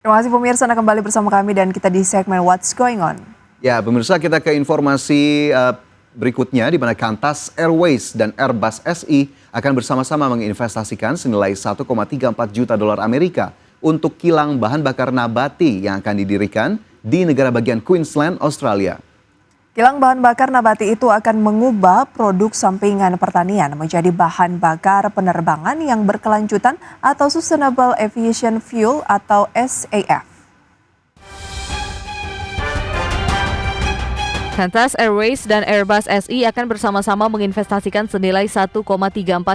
Terima kasih pemirsa, Anda kembali bersama kami dan kita di segmen What's Going On. Ya, pemirsa, kita ke informasi berikutnya di mana Qantas Airways dan Airbus SE akan bersama-sama menginvestasikan senilai 1,34 juta dolar Amerika untuk kilang bahan bakar nabati yang akan didirikan di negara bagian Queensland, Australia. Kilang bahan bakar nabati itu akan mengubah produk sampingan pertanian menjadi bahan bakar penerbangan yang berkelanjutan atau Sustainable Aviation Fuel atau SAF. Qantas Airways dan Airbus SE akan bersama-sama menginvestasikan senilai 1,34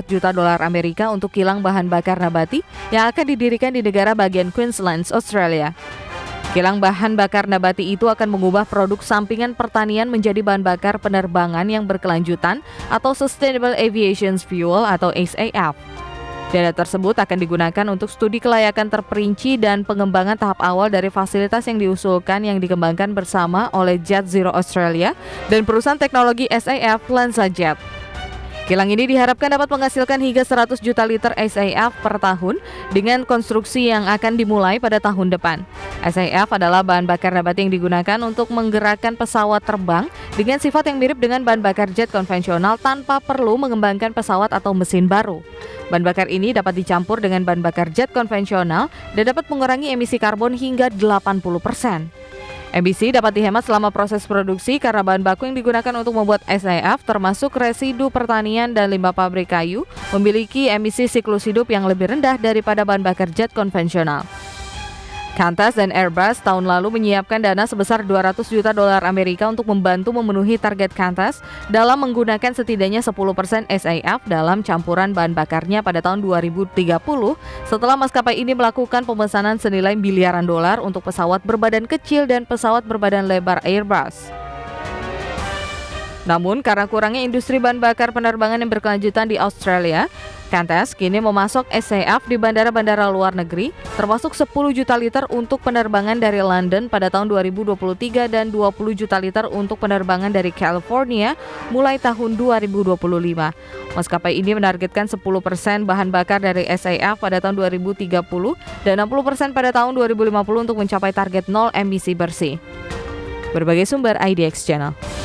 juta dolar Amerika untuk kilang bahan bakar nabati yang akan didirikan di negara bagian Queensland, Australia. Kilang bahan bakar nabati itu akan mengubah produk sampingan pertanian menjadi bahan bakar penerbangan yang berkelanjutan atau Sustainable Aviation Fuel atau SAF. Dana tersebut akan digunakan untuk studi kelayakan terperinci dan pengembangan tahap awal dari fasilitas yang diusulkan yang dikembangkan bersama oleh Jet Zero Australia dan perusahaan teknologi SAF LanzaJet. Kilang ini diharapkan dapat menghasilkan hingga 100 juta liter SAF per tahun dengan konstruksi yang akan dimulai pada tahun depan. SAF adalah bahan bakar nabati yang digunakan untuk menggerakkan pesawat terbang dengan sifat yang mirip dengan bahan bakar jet konvensional tanpa perlu mengembangkan pesawat atau mesin baru. Bahan bakar ini dapat dicampur dengan bahan bakar jet konvensional dan dapat mengurangi emisi karbon hingga 80%. Emisi dapat dihemat selama proses produksi karena bahan baku yang digunakan untuk membuat SAF termasuk residu pertanian dan limbah pabrik kayu memiliki emisi siklus hidup yang lebih rendah daripada bahan bakar jet konvensional. Qantas dan Airbus tahun lalu menyiapkan dana sebesar 200 juta dolar Amerika untuk membantu memenuhi target Qantas dalam menggunakan setidaknya 10% SAF dalam campuran bahan bakarnya pada tahun 2030 setelah maskapai ini melakukan pemesanan senilai miliaran dolar untuk pesawat berbadan kecil dan pesawat berbadan lebar Airbus. Namun karena kurangnya industri bahan bakar penerbangan yang berkelanjutan di Australia, Qantas kini memasok SAF di bandara-bandara luar negeri, termasuk 10 juta liter untuk penerbangan dari London pada tahun 2023 dan 20 juta liter untuk penerbangan dari California mulai tahun 2025. Maskapai ini menargetkan 10% bahan bakar dari SAF pada tahun 2030 dan 60% pada tahun 2050 untuk mencapai target nol emisi bersih. Berbagai sumber IDX Channel.